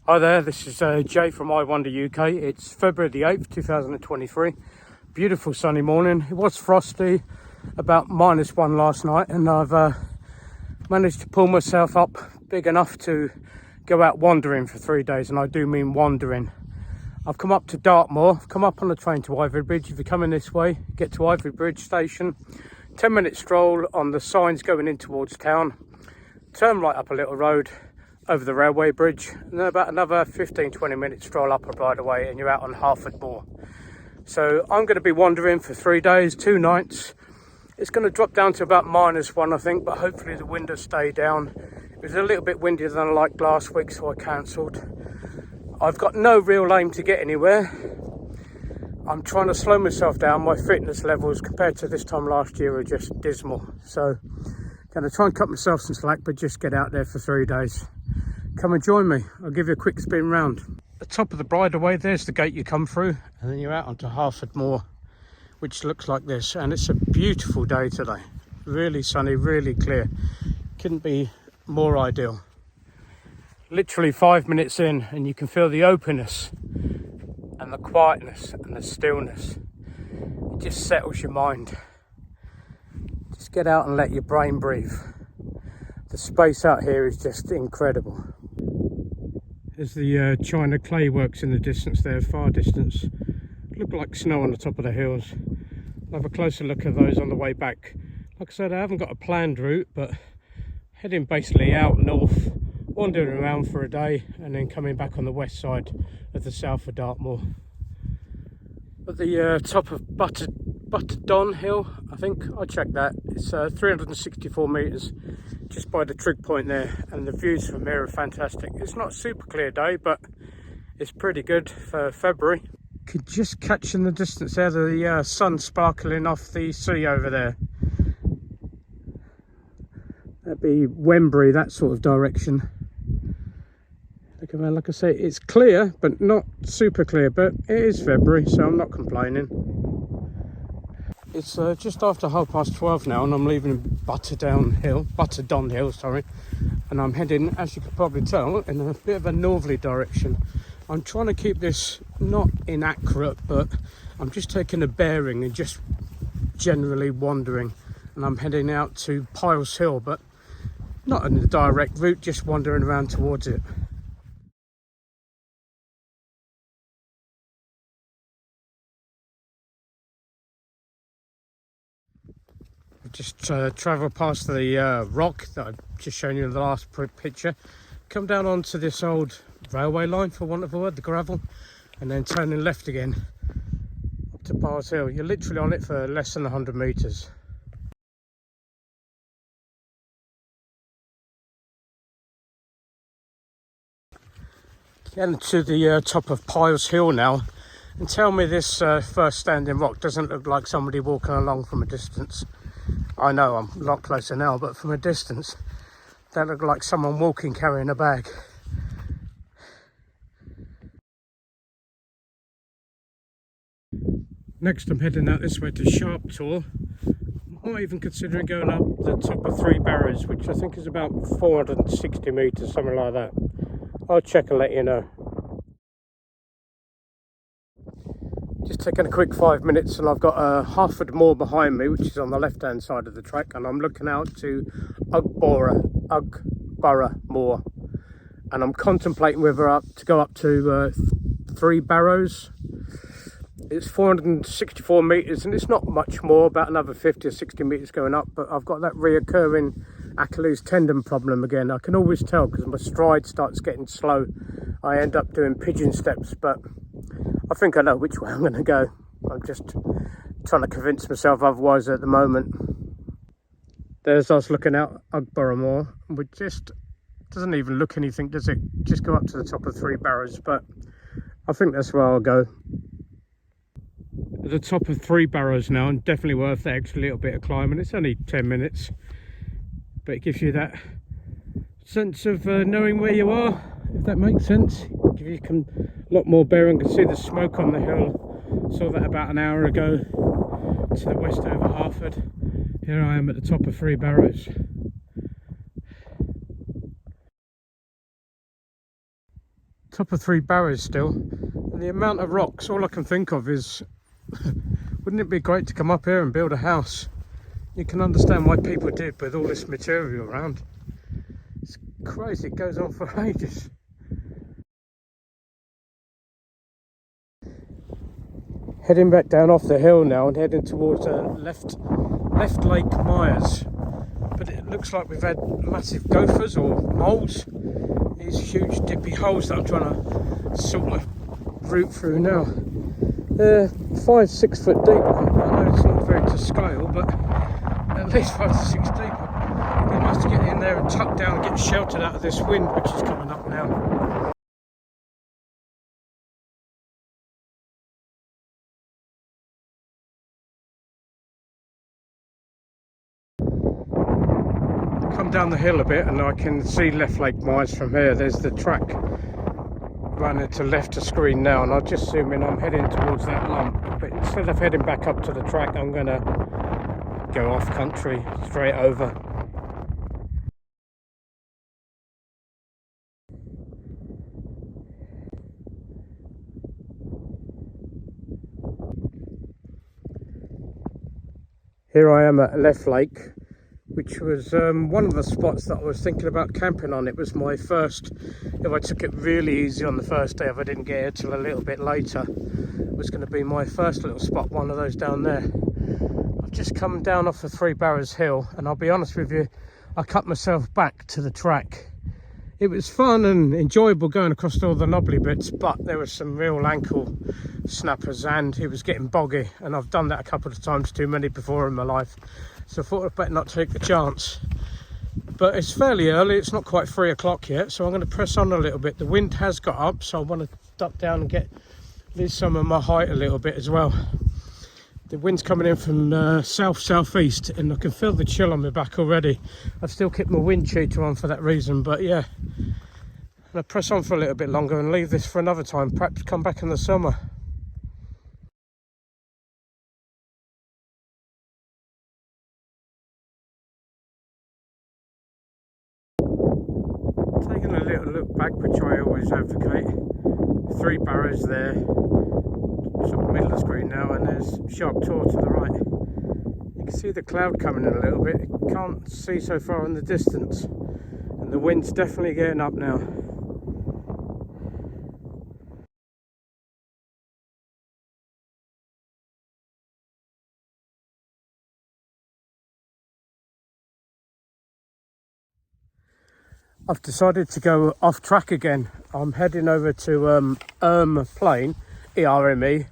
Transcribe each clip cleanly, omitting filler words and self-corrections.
Hi there, this is Jay from I Wonder UK. It's February the 8th, 2023. Beautiful sunny morning. It was frosty, about -1 last night, and I've managed to pull myself up big enough to go out wandering for 3 days, and I do mean wandering. I've come up to Dartmoor, I've come up on the train to Ivory Bridge. If you're coming this way, get to Ivory Bridge station, 10-minute stroll on the signs going in towards town, turn right up a little road, over the railway bridge, and then about another 15-20 minute stroll up a Bridal Way and you're out on Moor. So I'm going to be wandering for 3 days, 2 nights. It's going to drop down to about -1 I think, but hopefully the wind will stay down. It was a little bit windier than I liked last week, so I cancelled. I've got no real aim to get anywhere. I'm trying to slow myself down. My fitness levels compared to this time last year are just dismal, so going to try and cut myself some slack, but just get out there for 3 days. Come and join me. I'll give you a quick spin round. At the top of the Bridal Way, there's the gate you come through, and then you're out onto Moor, which looks like this. And it's a beautiful day today. Really sunny, really clear. Couldn't be more ideal. Literally 5 minutes in, and you can feel the openness and the quietness and the stillness. It just settles your mind. Just get out and let your brain breathe. The space out here is just incredible. There's the China clay works in the distance there, far distance. Look like snow on the top of the hills. I'll have a closer look at those on the way back. Like I said, I haven't got a planned route, but heading basically out north, wandering around for a day, and then coming back on the west side of the south of Dartmoor. At the top of Butterdon Hill, I think, I checked that. It's 364 metres. Just by the trig point there, and the views from here are fantastic. It's not a super clear day, but it's pretty good for February. Could just catch in the distance there the sun sparkling off the sea over there. That'd be Wembry, that sort of direction. Look around, like I say, it's clear, but not super clear, but it is February, so I'm not complaining. It's just after 12:30 now, and I'm leaving Butterdon Hill, sorry, and I'm heading, as you can probably tell, in a bit of a northerly direction. I'm trying to keep this not inaccurate, but I'm just taking a bearing and just generally wandering, and I'm heading out to Piles Hill, but not in the direct route, just wandering around towards it. Just travel past the rock that I've just shown you in the last picture, come down onto this old railway line, for want of a word, the gravel, and then turning left again up to Barrows Hill. You're literally on it for less than 100 metres. Getting to the top of Piles Hill now, and tell me this first standing rock doesn't look like somebody walking along from a distance. I know I'm a lot closer now, but from a distance, that looked like someone walking carrying a bag. Next, I'm heading out this way to Sharptor. Might even considering going up the top of 3 Barrows, which I think is about 460 metres, something like that. I'll check and let you know. Just taking a quick 5 minutes, and I've got Moor behind me, which is on the left hand side of the track, and I'm looking out to Ugborough Moor, and I'm contemplating whether to go up to 3 Barrows. It's 464 metres, and it's not much more, about another 50 or 60 metres going up, but I've got that reoccurring Achilles tendon problem again. I can always tell because my stride starts getting slow. I end up doing pigeon steps, but I think I know which way I'm going to go. I'm just trying to convince myself otherwise at the moment. There's us looking out Ugborough Moor, which just doesn't even look anything, does it? Just go up to the top of 3 Barrows, but I think that's where I'll go. At the top of 3 Barrows now, and definitely worth the extra little bit of climbing. It's only 10 minutes, but it gives you that sense of knowing where you are, if that makes sense. You can a lot more bearing. You can see the smoke on the hill. Saw that about an hour ago to the west over Harford. Here I am at the top of 3 Barrows. Top of 3 Barrows still. And the amount of rocks, all I can think of is, wouldn't it be great to come up here and build a house? You can understand why people did with all this material around. It's crazy, it goes on for ages. Heading back down off the hill now and heading towards left Lake Myers. But it looks like we've had massive gophers or moles. These huge dippy holes that I'm trying to sort my route through now. They're 5-6 foot deep. I know it's not very to scale, but at least 5 to 6 deep. It'd be nice to get in there and tuck down and get sheltered out of this wind which is coming up now. Come down the hill a bit and I can see left Lake Myers from here. There's the track running to left of screen now, and I'll just zoom in. I'm heading towards that lump, but instead of heading back up to the track, I'm gonna go off country straight over. Here I am at Left Lake, which was one of the spots that I was thinking about camping on. It was my first, if I took it really easy on the first day, if I didn't get here till a little bit later, it was going to be my first little spot, one of those down there. I've just come down off the 3 Barrows hill, and I'll be honest with you, I cut myself back to the track. It was fun and enjoyable going across all the knobbly bits, but there was some real ankle snappers and it was getting boggy, and I've done that a couple of times too many before in my life, so I thought I'd better not take the chance. But it's fairly early, it's not quite 3 o'clock yet, so I'm going to press on a little bit. The wind has got up, so I want to duck down and get lose some of my height a little bit as well. The wind's coming in from south-southeast, and I can feel the chill on my back already. I've still kept my wind cheater on for that reason, but yeah, I'm going to press on for a little bit longer and leave this for another time, perhaps come back in the summer. Taking a little look back, which I always advocate. 3 Barrows there, sort of middle of the screen now, and there's Shark Tor to the right. You can see the cloud coming in a little bit. You can't see so far in the distance, and the wind's definitely getting up now. I've decided to go off track again. I'm heading over to Plain, ERME,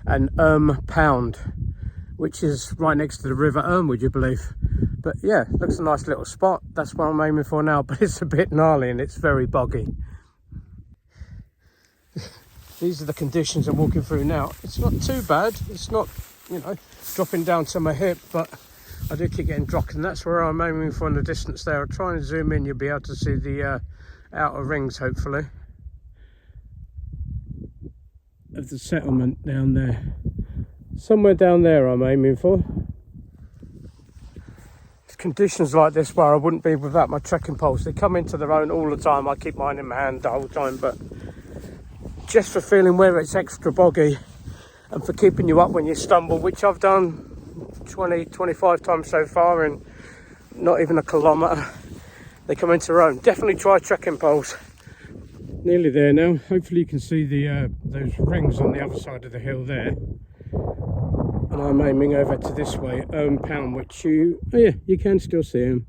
and Pound, which is right next to the River would you believe? But yeah, looks a nice little spot. That's what I'm aiming for now, but it's a bit gnarly and it's very boggy. These are the conditions I'm walking through now. It's not too bad. It's not, you know, dropping down to my hip, but I do keep getting dropped, and that's where I'm aiming for in the distance there. I'll try and zoom in, you'll be able to see the outer rings, hopefully, of the settlement down there. Somewhere down there I'm aiming for. It's conditions like this where I wouldn't be without my trekking poles. They come into their own all the time. I keep mine in my hand the whole time, but just for feeling where it's extra boggy and for keeping you up when you stumble, which I've done 25 times so far in not even a kilometre, they come into their own. Definitely try trekking poles. Nearly there now. Hopefully you can see the those rings on the other side of the hill there, and I'm aiming over to this way, Pound, which you can still see them.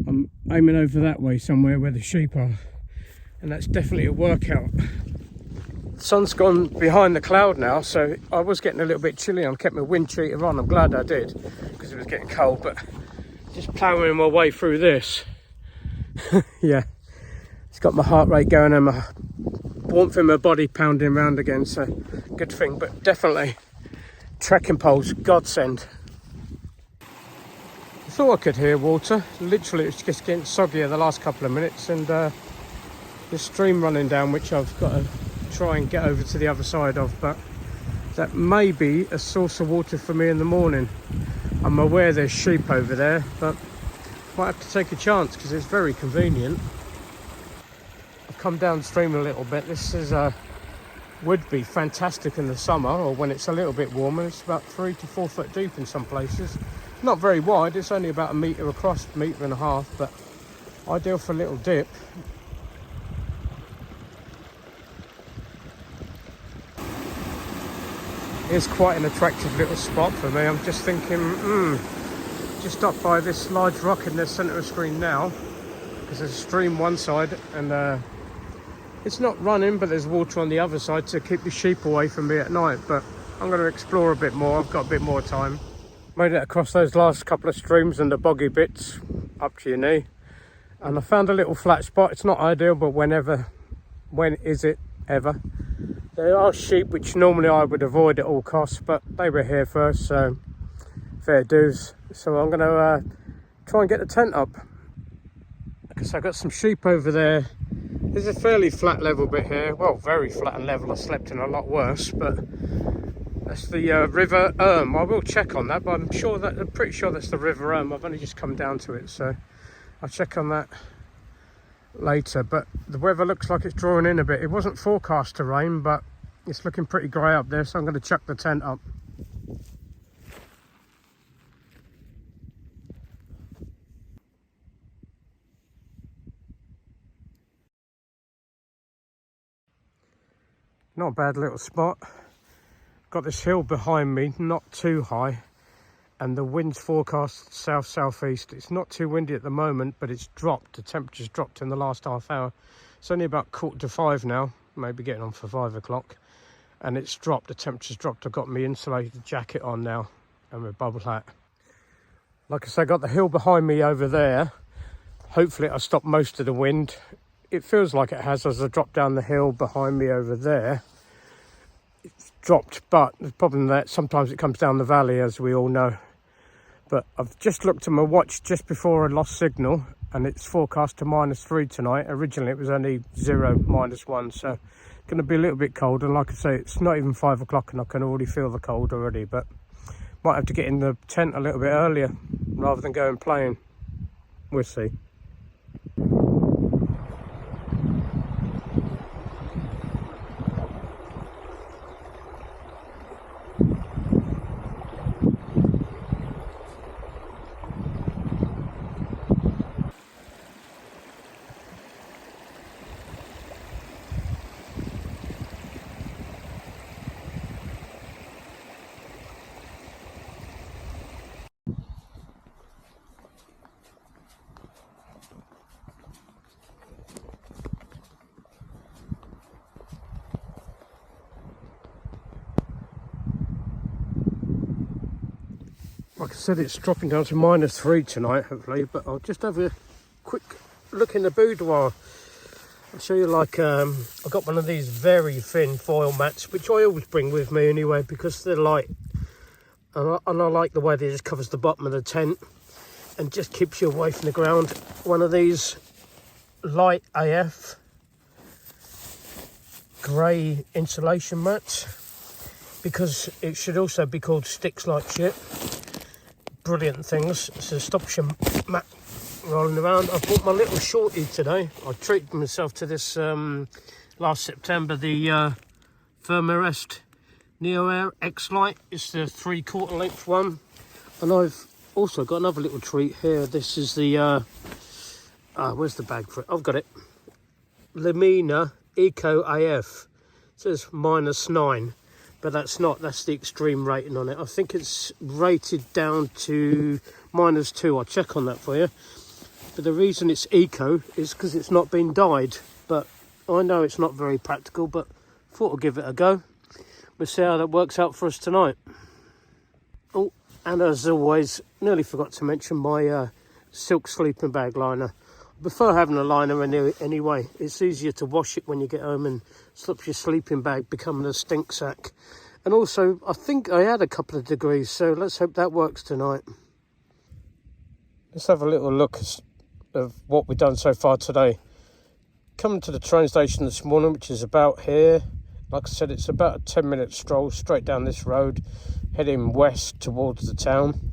I'm aiming over that way somewhere where the sheep are, and that's definitely a workout. The sun's gone behind the cloud now, so I was getting a little bit chilly. I kept my wind cheater on. I'm glad I did, because it was getting cold, but just ploughing my way through this. Yeah, it's got my heart rate going and my warmth in my body pounding around again, so good thing. But definitely trekking poles, godsend. I thought I could hear water. Literally, it's just getting soggier the last couple of minutes, and the stream running down, which I've got to try and get over to the other side of, but that may be a source of water for me in the morning. I'm aware there's sheep over there, but might have to take a chance because it's very convenient. I've come downstream a little bit. This is would be fantastic in the summer, or when it's a little bit warmer. It's about 3 to 4 foot deep in some places. Not very wide, it's only about 1 metre across, 1.5 metres, but ideal for a little dip. It's quite an attractive little spot for me. I'm just thinking, just up by this large rock in the centre of the screen now, because there's a stream one side, and it's not running, but there's water on the other side to keep the sheep away from me at night. But I'm going to explore a bit more. I've got a bit more time. Made it across those last couple of streams and the boggy bits up to your knee, and I found a little flat spot. It's not ideal, but when is it ever? There are sheep which normally I would avoid at all costs, but they were here first, so fair dues. So I'm going to try and get the tent up, because I've got some sheep over there. There's a fairly flat level bit here, well, very flat and level. I slept in a lot worse, but that's the River Erm. I will check on that, but I'm pretty sure that's the River Erm. I've only just come down to it, so I'll check on that later. But the weather looks like it's drawing in a bit. It wasn't forecast to rain, but it's looking pretty grey up there, so I'm going to chuck the tent up. Not a bad little spot. Got this hill behind me, not too high, and the wind's forecast south-southeast. It's not too windy at the moment, but it's dropped. The temperature's dropped in the last half hour. It's only about 4:45 now, maybe getting on for 5 o'clock, and it's dropped. The temperature's dropped. I've got my insulated jacket on now and my bubble hat. Like I say, I got the hill behind me over there. Hopefully it'll stop most of the wind. It feels like it has as I drop down the hill behind me over there. It's dropped, but the problem that sometimes it comes down the valley, as we all know. But I've just looked at my watch just before I lost signal, and it's forecast to -3 tonight. Originally it was only 0, -1, so going to be a little bit cold. And like I say, it's not even 5 o'clock and I can already feel the cold already, but might have to get in the tent a little bit earlier rather than going playing. We'll see. Like I said, it's dropping down to -3 tonight, hopefully, but I'll just have a quick look in the boudoir. I'll show you, like, I've got one of these very thin foil mats, which I always bring with me anyway, because they're light. And I like the way they just covers the bottom of the tent and just keeps you away from the ground. One of these light AF grey insulation mats, because it should also be called sticks like shit. Brilliant things, so stops your mat rolling around. I bought my little shorty today. I treated myself to this last September, the Thermarest Neo Air X Lite. It's the 3/4 length one, and I've also got another little treat here. This is the where's the bag for it? I've got it. Lamina Eco AF. It says -9. But that's the extreme rating on it. I think it's rated down to -2. I'll check on that for you. But the reason it's eco is because it's not been dyed. But I know it's not very practical, but thought I'd give it a go. We'll see how that works out for us tonight. Oh, and as always, nearly forgot to mention my silk sleeping bag liner. I prefer having a liner anyway. It's easier to wash it when you get home and stops your sleeping bag becoming a stink sack. And also, I think I had a couple of degrees, so let's hope that works tonight. Let's have a little look of what we've done so far today. Coming to the train station this morning, which is about here. Like I said, it's about a 10-minute stroll straight down this road, heading west towards the town.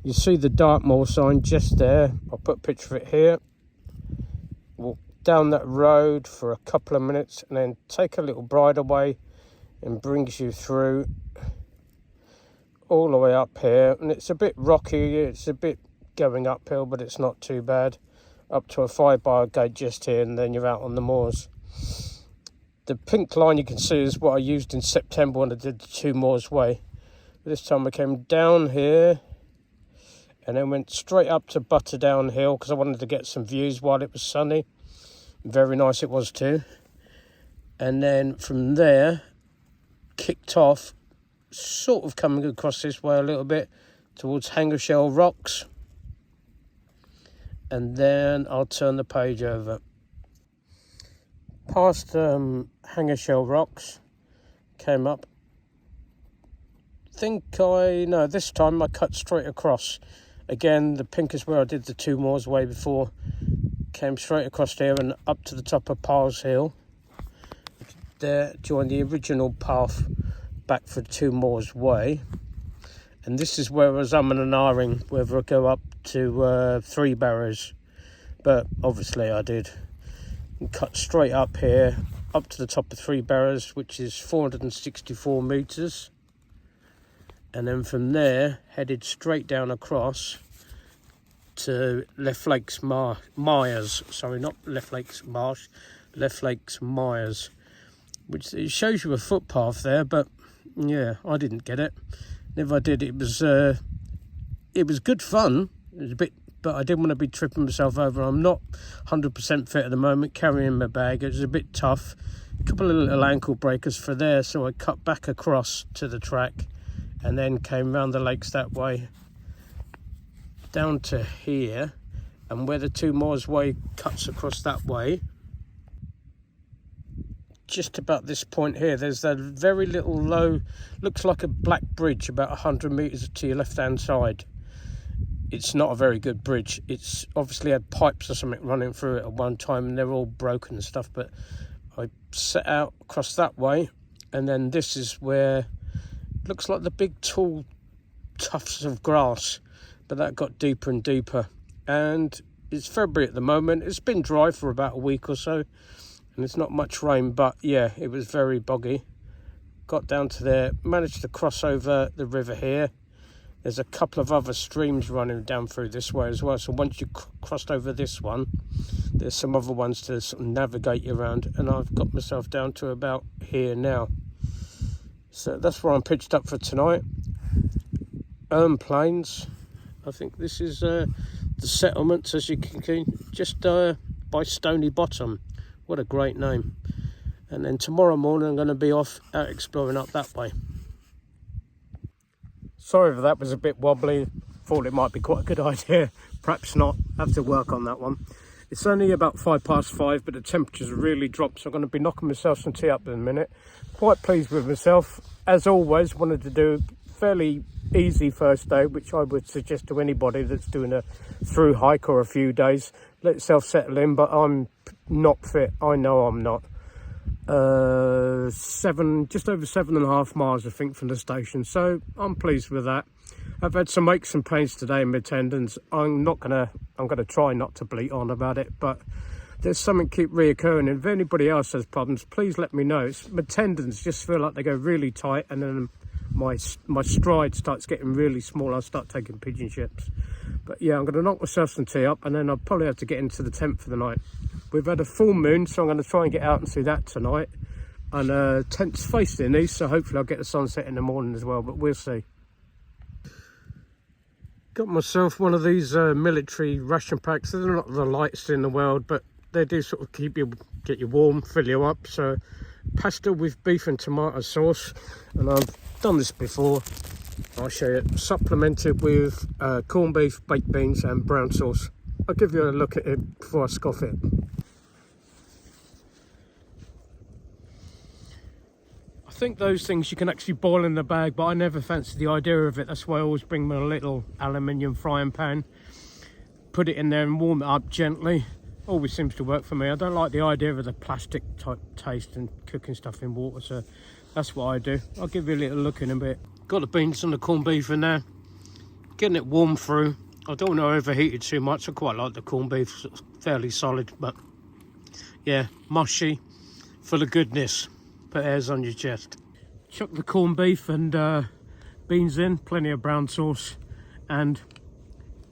You see the Dartmoor sign just there. I'll put a picture of it here. We'll down that road for a couple of minutes and then take a little Bridal Way and brings you through all the way up here. And it's a bit rocky, it's a bit going uphill, but it's not too bad. Up to a 5-bar gate just here, and then you're out on the moors. The pink line you can see is what I used in September when I did the 2 Moors Way. This time I came down here and then went straight up to Butterdown Hill because I wanted to get some views while it was sunny. Very nice it was too. And then from there, kicked off, sort of coming across this way a little bit towards Hangershell Rocks. And then I'll turn the page over. Past Hangershell Rocks, came up. This time I cut straight across. Again, the pink is where I did the 2 Moors Way before. Came straight across there and up to the top of Peddars Hill. There, joined the original path back for 2 Moors Way. And this is where I was umming and ahhing whether I go up to 3 Barrows. But obviously I did. And cut straight up here, up to the top of 3 Barrows, which is 464 metres. And then from there, headed straight down across to Left Lakes Myers. Sorry, not Left Lakes Marsh, Left Lakes Myers. Which it shows you a footpath there, but yeah, I didn't get it. Never I did. It was good fun. It was a bit, but I didn't want to be tripping myself over. I'm not 100% fit at the moment, carrying my bag. It was a bit tough. A couple of little ankle breakers for there, so I cut back across to the track and then came round the lakes that way down to here, and where the 2 Moors Way cuts across that way, just about this point here, there's that very little low, looks like a black bridge about 100 metres to your left hand side. It's not a very good bridge. It's obviously had pipes or something running through it at one time and they're all broken and stuff, but I set out across that way, and then this is where looks like the big tall tufts of grass, but that got deeper and deeper. And it's February at the moment. It's been dry for about a week or so, and it's not much rain, but yeah, it was very boggy. Got down to there, managed to cross over the river here. There's a couple of other streams running down through this way as well, so once you crossed over this one, there's some other ones to sort of navigate you around, and I've got myself down to about here now. So that's where I'm pitched up for tonight. Plains. I think this is the settlements, as you can see, just by Stony Bottom. What a great name. And then tomorrow morning I'm going to be off out exploring up that way. Sorry if that was a bit wobbly. Thought it might be quite a good idea. Perhaps not. Have to work on that one. It's only about 5:05, but the temperature's really dropped, so I'm going to be knocking myself some tea up in a minute. Quite pleased with myself. As always, wanted to do a fairly easy first day, which I would suggest to anybody that's doing a through hike or a few days. Let yourself settle in, but I'm not fit. I know I'm not. Just over 7.5 miles, I think, from the station, so I'm pleased with that. I've had some aches and pains today in my tendons. I'm gonna try not to bleat on about it, but there's something keep reoccurring. And if anybody else has problems, please let me know. My tendons just feel like they go really tight, and then my stride starts getting really small. I start taking pigeon ships. But yeah, I'm gonna knock myself some tea up, and then I'll probably have to get into the tent for the night. We've had a full moon, so I'm going to try and get out and see that tonight. And tent's facing east, so hopefully I'll get the sunset in the morning as well, but we'll see. Got myself one of these military ration packs. They're not the lightest in the world, but they do sort of get you warm, fill you up. So pasta with beef and tomato sauce, and I've done this before. I'll show you. Supplemented with corned beef, baked beans and brown sauce. I'll give you a look at it before I scoff it. I think those things you can actually boil in the bag, but I never fancied the idea of it. That's why I always bring my little aluminium frying pan, put it in there and warm it up gently. Always seems to work for me. I don't like the idea of the plastic type taste and cooking stuff in water, so that's what I do. I'll give you a little look in a bit. Got the beans and the corned beef in there, getting it warm through. I don't want to overheat it too much. I quite like the corned beef, it's fairly solid, but Yeah, mushy, full of goodness. Put hairs on your chest. Chuck the corned beef and beans in, plenty of brown sauce, and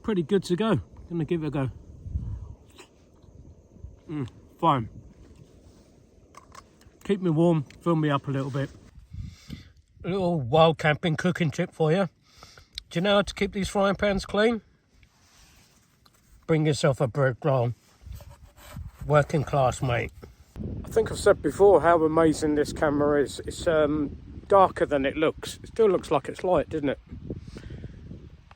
pretty good to go. Gonna give it a go. Fine. Keep me warm, fill me up a little bit. A little wild camping cooking tip for you. Do you know how to keep these frying pans clean? Bring yourself a bread roll. Working class, mate. I think I've said before how amazing this camera is. It's darker than it looks. It still looks like it's light, doesn't it?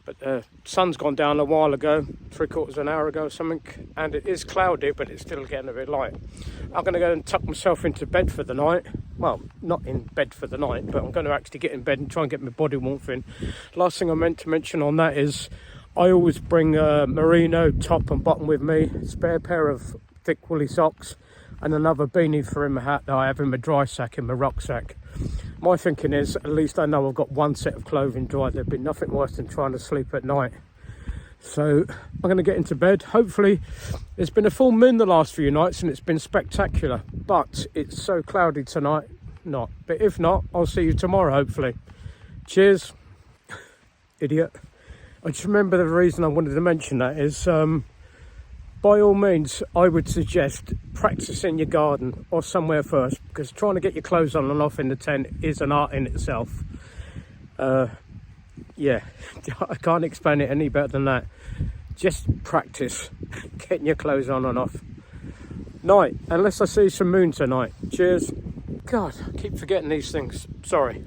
But the sun's gone down a while ago, 3/4 of an hour ago or something, and it is cloudy, but it's still getting a bit light. I'm going to go and tuck myself into bed for the night. Well, not in bed for the night, but I'm going to actually get in bed and try and get my body warmth in. Last thing I meant to mention on that is I always bring a merino top and bottom with me, a spare pair of thick woolly socks, and another beanie for in my hat that I have in my dry sack in my rucksack. My thinking is, at least I know I've got one set of clothing dry. There'd be nothing worse than trying to sleep at night. So I'm going to get into bed. Hopefully, it's been a full moon the last few nights and it's been spectacular. But it's so cloudy tonight, not. But if not, I'll see you tomorrow, hopefully. Cheers. Idiot. I just remember the reason I wanted to mention that is, by all means, I would suggest practice in your garden or somewhere first, because trying to get your clothes on and off in the tent is an art in itself. Yeah, I can't explain it any better than that. Just practice getting your clothes on and off. Night, unless I see some moon tonight. Cheers. God, I keep forgetting these things. Sorry.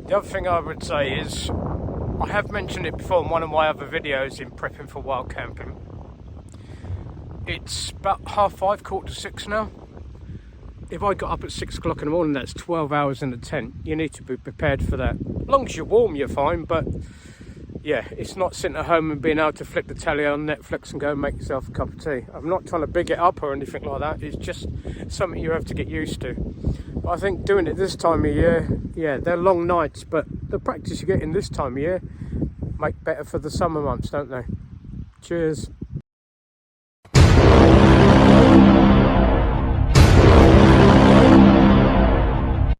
The other thing I would say is, I have mentioned it before in one of my other videos in prepping for wild camping. It's about 5:30, 5:45 now. If I got up at 6 o'clock in the morning, that's 12 hours in the tent. You need to be prepared for that. As long as you're warm, you're fine. But yeah, it's not sitting at home and being able to flick the telly on Netflix and go and make yourself a cup of tea. I'm not trying to big it up or anything like that. It's just something you have to get used to. But I think doing it this time of year, yeah, they're long nights, but the practice you get in this time of year make better for the summer months, don't they? Cheers.